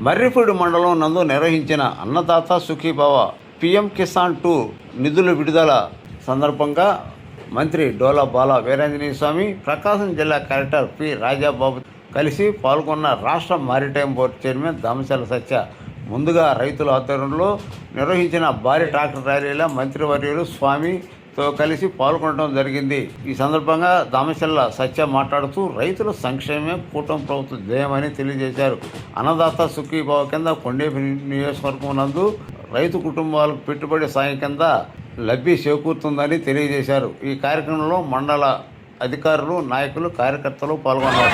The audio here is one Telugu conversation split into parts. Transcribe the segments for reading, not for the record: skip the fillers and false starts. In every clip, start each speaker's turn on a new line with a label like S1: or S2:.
S1: మర్రిపూడి మండలం నందు నిర్వహించిన అన్నదాత సుఖీభవ పిఎం కిసాన్ 2 నిధుల విడుదల సందర్భంగా మంత్రి డోలా బాల వీరాంజనేయ స్వామి, ప్రకాశం జిల్లా కలెక్టర్ పి రాజాబాబు కలిసి పాల్గొన్న రాష్ట్ర మారిటైమ్ బోర్డు చైర్మన్ దామచర్ల సత్య ముందుగా రైతుల ఆధ్వర్యంలో నిర్వహించిన భారీ ట్రాక్టర్ ర్యాలీలో మంత్రివర్యులు స్వామితో కలిసి పాల్గొనడం జరిగింది. ఈ సందర్భంగా దామచర్ల సత్య మాట్లాడుతూ రైతుల సంక్షేమమే కూటమి ప్రభుత్వ ధ్యేయమని తెలియజేశారు. అన్నదాత సుఖీభావ కింద కొండేపి నియోజకవర్గం నందు రైతు కుటుంబాలకు పెట్టుబడి సాయం కింద లబ్ధి చేకూరుతుందని తెలియజేశారు. ఈ కార్యక్రమంలో మండల అధికారులు, నాయకులు, కార్యకర్తలు పాల్గొన్నారు.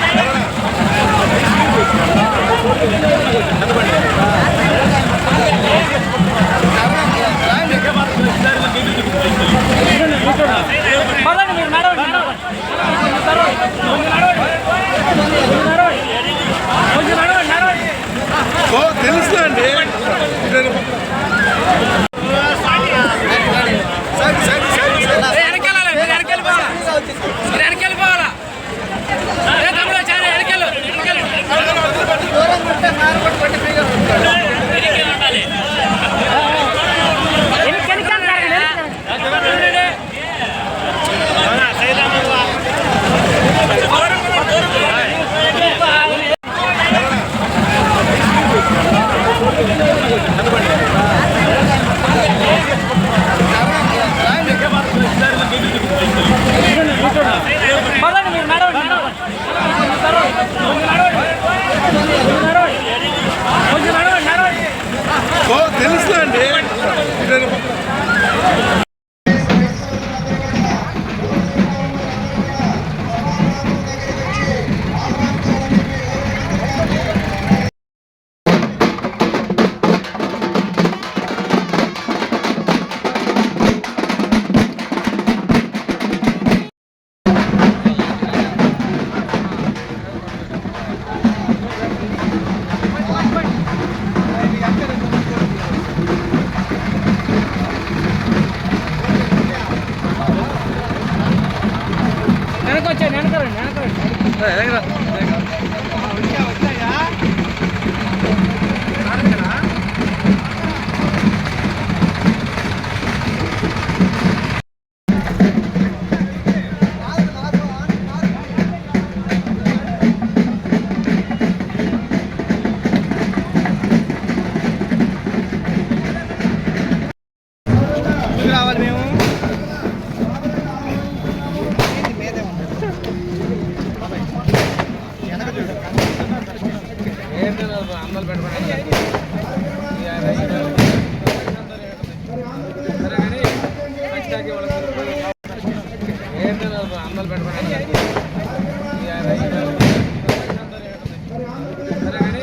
S2: తెలుసు అండి. తెలుసు అండి.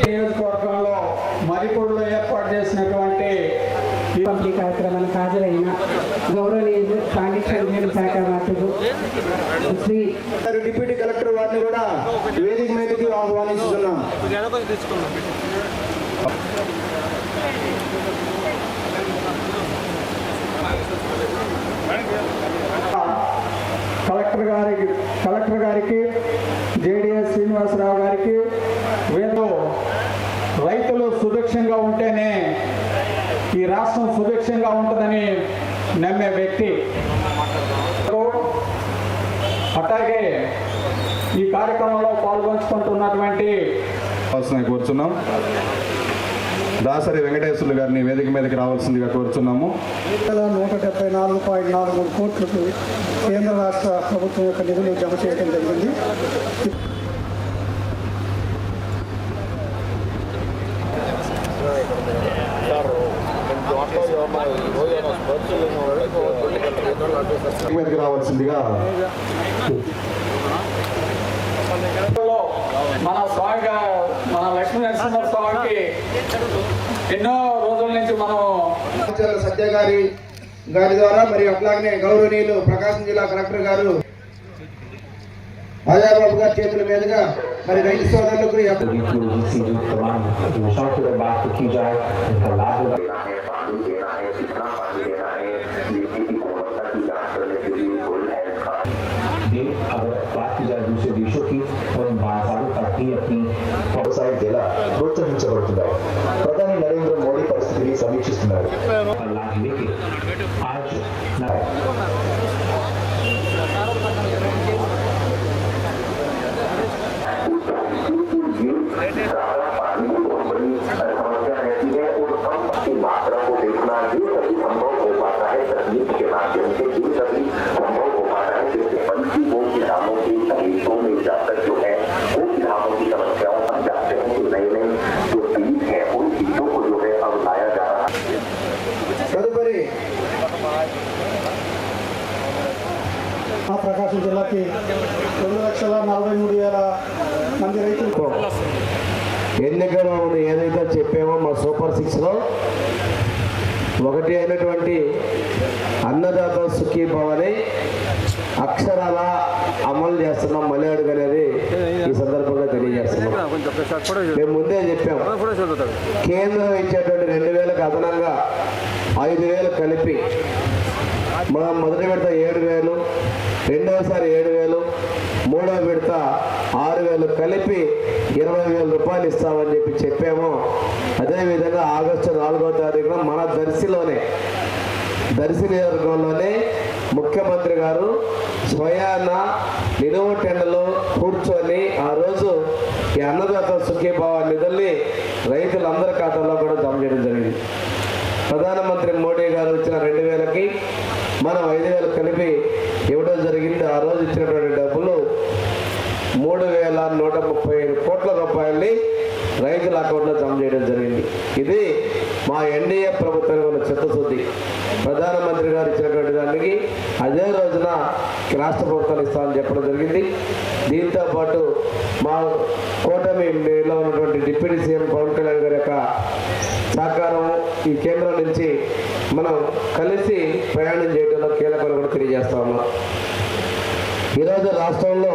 S3: నియోజకవర్గంలో మరిపూడిలో ఏర్పాటు చేసినటువంటి ఈ కార్యక్రమానికి హాజరైన గౌరవనీయులు సాంఘిక శాఖ మంత్రులు శ్రీ
S4: డిప్యూటీ కలెక్టర్ వారిని కూడా వేదిక మీదకి ఆహ్వానిస్తున్నాం. కలెక్టర్ గారికి జేడీఎస్ శ్రీనివాసరావు గారికి రైతులు సుభిక్షంగా ఉంటేనే ఈ రాష్ట్రం సుభిక్షంగా ఉంటుందని నమ్మే వ్యక్తి. అట్లాగే ఈ కార్యక్రమంలో పాల్గొంచుకుంటున్నటువంటి
S5: కోరుచున్నాం. దాసరి వెంకటేశ్వర్లు గారిని వేదిక మీదకి రావాల్సిందిగా కోరుచున్నాము.
S4: 174.43 కోట్లకు కేంద్ర రాష్ట్ర ప్రభుత్వం యొక్క నిధులు జమ చేయడం జరిగింది.
S5: మీదకి రావాల్సిందిగా
S3: మన లక్ష్మీ నరసింహ స్వామికి ఎన్నో రోజుల నుంచి మనం
S4: సత్య గారి ద్వారా మరి అట్లాగనే గౌరవనీయులు ప్రకాశం జిల్లా కలెక్టర్ గారు రాజాబాబు గారి చేతుల మీదుగా మరి రైతు సోదరులకు
S6: अगर बात की जाए दूसरे देशों की तो इन बाजारों तक ही अपनी व्यवसाय जिला ప్రోత్సహించబడుతున్నాయి. ప్రధాని నరేంద్ర మోడీ పరిస్థితిని సమీక్షిస్తున్నారు.
S7: मात्रा को देखना ये सभी संभव हो पाता है तकनीक के माध्यम से, ये सभी संभव हो पाता है जिससे पंछी वो किसानों की तकलीफों में जाकर जो है वो किसानों की समस्याओं पर जाते हैं कि नए नए जो बीज है उन बीजों को जो है अब लाया जा रहा है.
S4: తదుపరి
S3: ప్రకాశం జిల్లాకి 2,43,000 మంది రైతులు
S8: ఎన్నికల్లో ఏదైతే చెప్పామో మా సూపర్ 6లో ఒకటి అయినటువంటి అన్నదాత సుఖీభవ అని అక్షరాల అమలు చేస్తున్నాం. మళ్ళీ అడుగు అనేది ఈ సందర్భంగా తెలియజేస్తున్నాం. మేము ముందే చెప్పాం, కేంద్రం ఇచ్చేటువంటి 2,000కి అదనంగా 5,000 కలిపి మనం మొదటి విడత 7,000, రెండవసారి 7,000, మూడవ విడత 6,000 కలిపి 20,000 రూపాయలు ఇస్తామని చెప్పాము. అదేవిధంగా ఆగస్టు 4వ తారీఖున మన దర్శి నియోజకవర్గంలోనే ముఖ్యమంత్రి గారు స్వయాన నిలువ టెండలో కూర్చొని ఆ రోజు ఈ అన్నదాత సుఖీభావ నిధుల్ని రైతులందరి ఖాతాల్లో కూడా జమ చేయడం జరిగింది. ప్రధానమంత్రి మోడీ గారు ఇచ్చిన 2,000కి మనం 5,000 కలిపి ఇవ్వడం జరిగింది. ఆ రోజు ఇచ్చినటువంటి డబ్బులు 3,135 కోట్ల రూపాయలని రైతుల అకౌంట్లో జమ చేయడం జరిగింది. ఇది మా ఎన్డీఏ ప్రభుత్వం ఉన్న చిత్తశుద్ధి. ప్రధానమంత్రి గారు ఇచ్చినటువంటి దానికి అదే రోజున రాష్ట్ర ప్రభుత్వాలు ఇస్తామని చెప్పడం జరిగింది. దీంతో పాటు మా కూటమిలో ఉన్నటువంటి డిప్యూటీ సీఎం పవన్ కళ్యాణ్ గారి యొక్క సహకారం ఈ కేంద్రం నుంచి మనం కలిసి ప్రయాణం చేయడంలో కీలకం కూడా తెలియజేస్తా ఉన్నాం. ఈరోజు రాష్ట్రంలో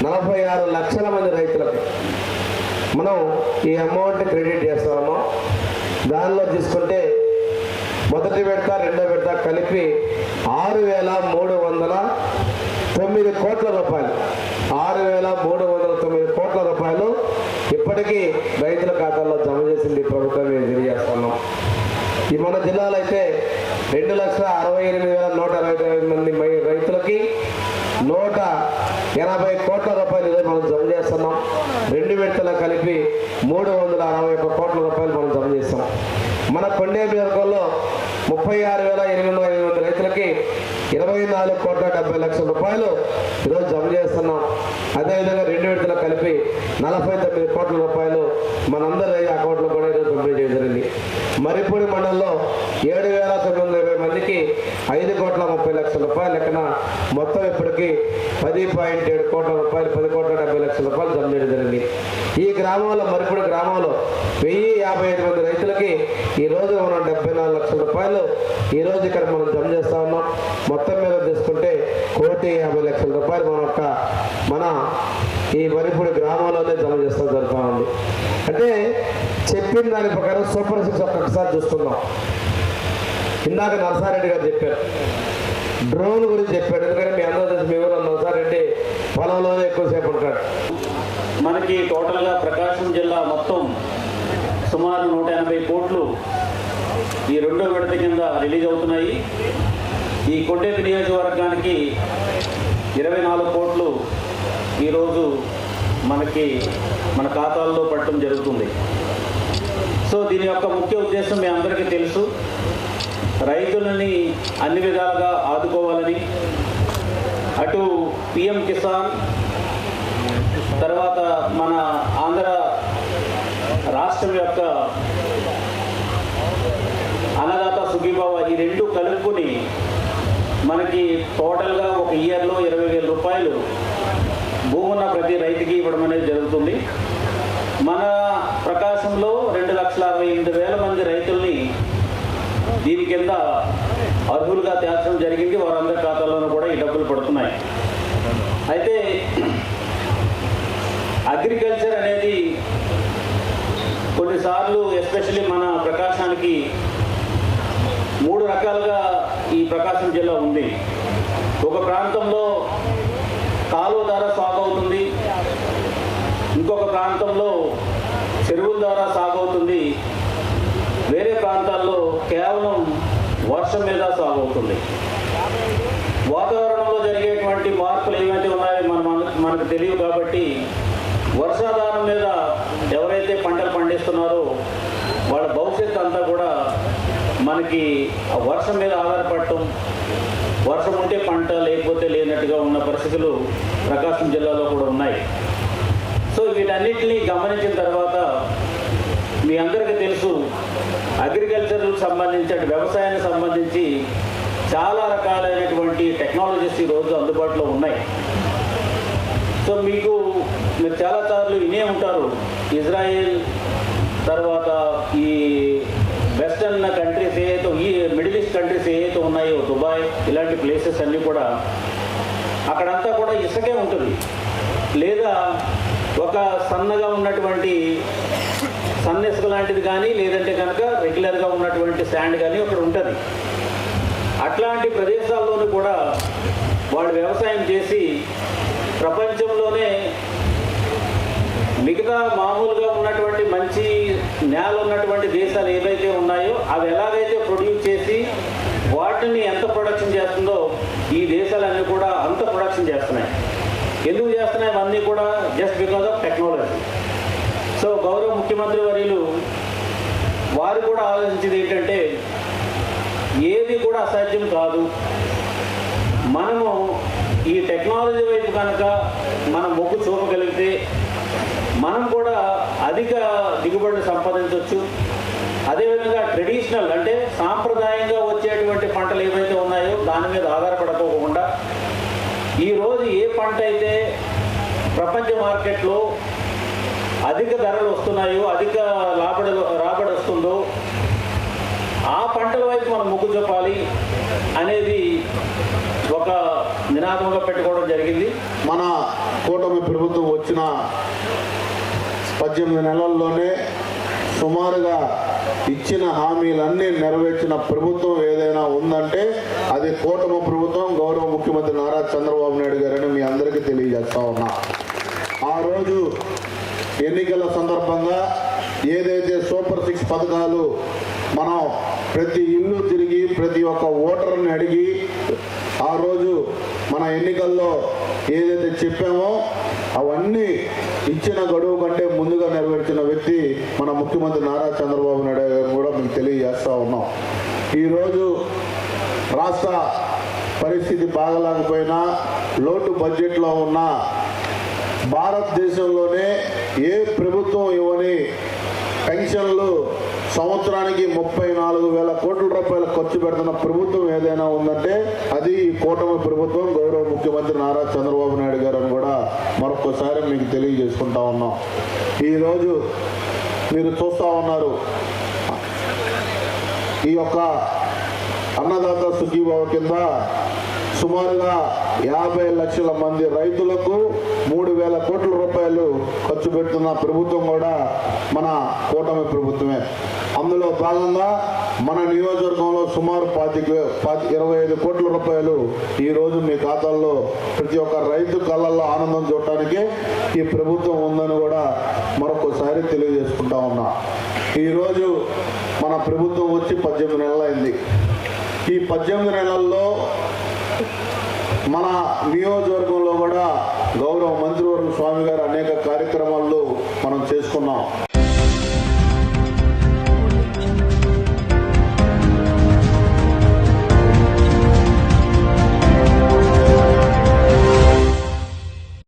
S8: 46 లక్షల మంది రైతులకు మనం ఈ అమౌంట్ క్రెడిట్ చేస్తా ఉన్నాం. దానిలో తీసుకుంటే మొదటి విడత రెండో విడత కలిపి 6,309 కోట్ల రూపాయలు 6,309 కోట్ల రూపాయలు ఇప్పటికీ రైతుల ఖాతాల్లో జమ చేసింది ప్రభుత్వం తెలియజేస్తున్నాం. ఈ మన జిల్లాలో అయితే 2,68,129 మంది రైతులకి 180 కోట్ల రూపాయలు ఈరోజు మనం జమ చేస్తున్నాం. 2 విడతలు కలిపి 361 కోట్ల రూపాయలు మనం జమ చేస్తాం. మన కొండే నియోజకవర్గంలో 36,805 రైతులకి 24,70,00,000 రూపాయలు ఈరోజు జమ చేస్తున్నాం. అదేవిధంగా 2 విడతలు కలిపి 49 కోట్ల రూపాయలు మనందరి అకౌంట్లో కూడా ఈరోజు పంపిణీ చేయడం జరిగింది. మరిపూడి మండలంలో 7,920 మందికి 5,30,00,000 రూపాయలు లెక్కన మొత్తం ఇప్పటికీ 10.7 కోట్ల రూపాయలు 10,70,00,000 రూపాయలు జమ చేయడం జరిగింది. ఈ గ్రామంలో మరిపూడి గ్రామంలో 1,055 మంది రైతులకి ఈరోజు మనం 74 లక్షల రూపాయలు ఈరోజు ఇక్కడ మనం జమ చేస్తా ఉన్నాం. మొత్తం మీద తీసుకుంటే 1,50,00,000 రూపాయలు మన ఈ మరిపూడి గ్రామంలోనే జమ చేస్తూ జరుగుతూ ఉంది. అంటే చెప్పిన దాని ప్రకారం సూపర్ 6 ఒక్కసారి చూసుకుందాం. ఇందాక నరసారెడ్డి గారు చెప్పారు, డ్రోన్ గురించి చెప్పాడు. ఎందుకంటే మీ అందరూ తెలిసి మీ ఊరు నరసారెడ్డి పొలంలోనే ఎక్కువసేపు ఉంటాడు.
S9: మనకి టోటల్గా ప్రకాశం జిల్లా మొత్తం సుమారు 180 కోట్లు ఈ రెండో విడత కింద రిలీజ్ అవుతున్నాయి. ఈ కొండేపి నియోజకవర్గానికి 24 కోట్లు ఈరోజు మన ఖాతాల్లో పడటం జరుగుతుంది. సో దీని యొక్క ముఖ్య ఉద్దేశం మీ అందరికీ తెలుసు, రైతులని అన్ని విధాలుగా ఆదుకోవాలని. అటు పిఎం కిసాన్, తర్వాత మన ఆంధ్ర రాష్ట్రం యొక్క అన్నదాత సుఖీభావ, ఈ రెండు కలుపుకొని మనకి టోటల్గా ఒక ఇయర్లో 20,000 రూపాయలు భూమున్న ప్రతి రైతుకి ఇవ్వడం అనేది జరుగుతుంది. మన ప్రకాశంలో 2,68,000 మంది రైతుల్ని దీని కింద అర్హులుగా తేల్చడం జరిగింది. వారందరి ఖాతాల్లోనూ కూడా ఈ డబ్బులు పడుతున్నాయి. అయితే అగ్రికల్చర్ అనేది కొన్నిసార్లు ఎస్పెషల్లీ మన ప్రకాశానికి 3 రకాలుగా ఈ ప్రకాశం జిల్లా ఉంది. ఒక ప్రాంతంలో కాలువ ద్వారా సాగు అవుతుంది, ఇంకొక ప్రాంతంలో చెరువుల ద్వారా సాగవుతుంది. వేరే ప్రాంతాల్లో కేవలం వర్షం మీద సాగవుతుంది. వాతావరణంలో జరిగేటువంటి మార్పులు ఏవైతే ఉన్నాయో మనకు తెలియదు కాబట్టి వర్షాధారం మీద ఎవరైతే పంటలు పండిస్తున్నారో వాళ్ళ భవిష్యత్తు అంతా కూడా మనకి వర్షం మీద ఆధారపడటం, వర్షం ఉంటే పంట లేకపోతే లేనట్టుగా ఉన్న పరిస్థితులు ప్రకాశం జిల్లాలో కూడా ఉన్నాయి. సో వీటన్నిటిని గమనించిన తర్వాత మీ అందరికీ తెలుసు, అగ్రికల్చర్కు సంబంధించి వ్యవసాయానికి సంబంధించి చాలా రకాలైనటువంటి టెక్నాలజీస్ ఈరోజు అందుబాటులో ఉన్నాయి. సో మీరు చాలాసార్లు వినే ఉంటారు, ఇజ్రాయెల్ తర్వాత ఈ వెస్టర్న్ కంట్రీస్ ఏదైతే, ఈ మిడిల్ ఈస్ట్ కంట్రీస్ ఏదైతే ఉన్నాయో, దుబాయ్ ఇలాంటి ప్లేసెస్ అన్నీ కూడా అక్కడంతా కూడా ఇసుకే ఉంటుంది, లేదా ఒక సన్నగా ఉన్నటువంటి సన్న ఇసుక లాంటిది కానీ, లేదంటే కనుక రెగ్యులర్గా ఉన్నటువంటి శాండ్ కానీ అక్కడ ఉంటుంది. అట్లాంటి ప్రదేశాల్లోనూ కూడా వాళ్ళు వ్యవసాయం చేసి ప్రపంచంలోనే మిగతా మామూలుగా ఉన్నటువంటి మంచి నేల ఉన్నటువంటి దేశాలు ఏవైతే ఉన్నాయో అవి ఎలాగైతే ప్రొడ్యూస్ చేసి వాటిని ఎంత ప్రొడక్షన్ చేస్తుందో ఈ దేశాలన్నీ కూడా అంత ప్రొడక్షన్ చేస్తున్నాయి. ఎందుకు చేస్తున్నాయి? అవన్నీ కూడా just because of technology. So గౌరవ ముఖ్యమంత్రి వర్యులు వారు కూడా ఆలోచించేది ఏంటంటే, ఏది కూడా అసాధ్యం కాదు, మనము ఈ టెక్నాలజీ వైపు కనుక మనం మొగ్గు చూపగలిగితే మనం కూడా అధిక దిగుబడిని సంపాదించవచ్చు. అదేవిధంగా ట్రెడిషనల్ అంటే సాంప్రదాయంగా వచ్చేటువంటి పంటలు ఏవైతే ఉన్నాయో దాని మీద ఆధారపడకోకుండా ఈరోజు ఏ పంట అయితే ప్రపంచ మార్కెట్లో అధిక ధరలు వస్తున్నాయో, అధిక రాబడి వస్తుందో ఆ పంటల వైపు మనం మొగ్గు చూపాలి అనేది ఒక నినాదంగా పెట్టుకోవడం జరిగింది.
S8: మన కూటమి ప్రభుత్వం వచ్చిన 18 నెలల్లోనే సుమారుగా ఇచ్చిన హామీలన్నీ నెరవేర్చిన ప్రభుత్వం ఏదైనా ఉందంటే అది కూటమి ప్రభుత్వం, గౌరవ ముఖ్యమంత్రి నారా చంద్రబాబు నాయుడు గారని మీ అందరికీ తెలియజేస్తా ఉన్నా. ఆ రోజు ఎన్నికల సందర్భంగా ఏదైతే సూపర్ 6 పథకాలు మనం ప్రతి ఇల్లు తిరిగి ప్రతి ఒక్క ఓటర్ని అడిగి ఆ రోజు మన ఎన్నికల్లో ఏదైతే చెప్పామో అవన్నీ ఇచ్చిన గడువు కంటే ముందుగా నెరవేర్చిన వ్యక్తి మన ముఖ్యమంత్రి నారా చంద్రబాబు నాయుడు గారు కూడా మీకు తెలియజేస్తూ ఉన్నాం. ఈరోజు రాష్ట్ర పరిస్థితి బాగలేకపోయినా, లోటు బడ్జెట్లో ఉన్న భారతదేశంలోనే ఏ ప్రభుత్వం ఇవ్వని పెన్షన్లు సంవత్సరానికి 34,000 కోట్ల రూపాయలు ఖర్చు పెడుతున్న ప్రభుత్వం ఏదైనా ఉందంటే అది ఈ కూటమి ప్రభుత్వం, గౌరవ ముఖ్యమంత్రి నారా చంద్రబాబు నాయుడు గారు అని కూడా మరొకసారి మీకు తెలియజేసుకుంటా ఉన్నాం. ఈరోజు మీరు చూస్తూ ఉన్నారు, ఈ యొక్క అన్నదాత సుఖీభావ కింద సుమారుగా 50 లక్షల మంది రైతులకు 3,000 కోట్ల రూపాయలు ఖర్చు పెడుతున్న ప్రభుత్వం కూడా మన కూటమి ప్రభుత్వమే. అందులో భాగంగా మన నియోజకవర్గంలో సుమారు 25 కోట్ల రూపాయలు ఈరోజు మీ ఖాతాల్లో ప్రతి ఒక్క రైతు కళ్ళల్లో ఆనందం చూడటానికి ఈ ప్రభుత్వం ఉందని కూడా మరొకసారి తెలియజేసుకుంటా ఉన్నా. ఈరోజు మన ప్రభుత్వం వచ్చి 18 నెలలు అయింది. ఈ 18 నెలల్లో మన నియోజకవర్గంలో కూడా గౌరవ మంత్రివర్గ స్వామి గారు అనేక కార్యక్రమాలు మనం చేసుకున్నాం.